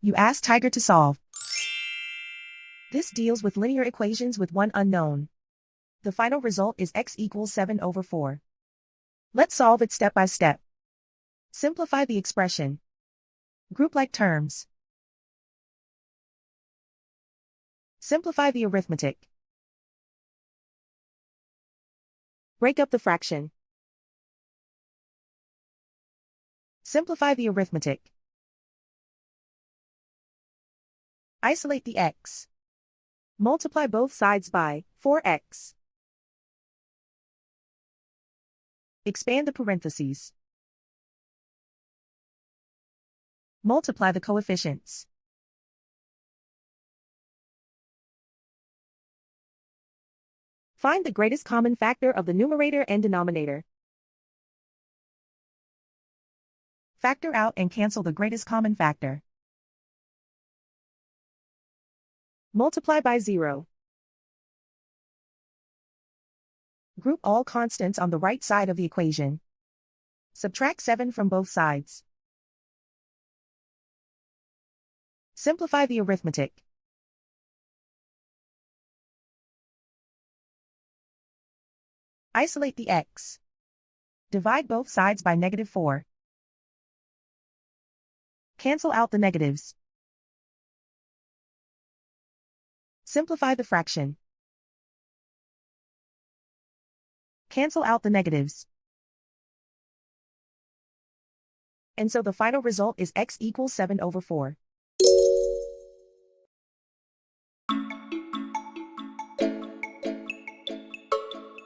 You ask Tiger to solve. This deals with linear equations with one unknown. The final result is x equals 7/4. Let's solve it step by step. Simplify the expression. Group like terms. Simplify the arithmetic. Break up the fraction. Simplify the arithmetic. Isolate the x. Multiply both sides by 4x. Expand the parentheses. Multiply the coefficients. Find the greatest common factor of the numerator and denominator. Factor out and cancel the greatest common factor. Multiply by 0. Group all constants on the right side of the equation. Subtract 7 from both sides. Simplify the arithmetic. Isolate the x. Divide both sides by -4. Cancel out the negatives. Simplify the fraction. Cancel out the negatives. And so the final result is x equals 7/4.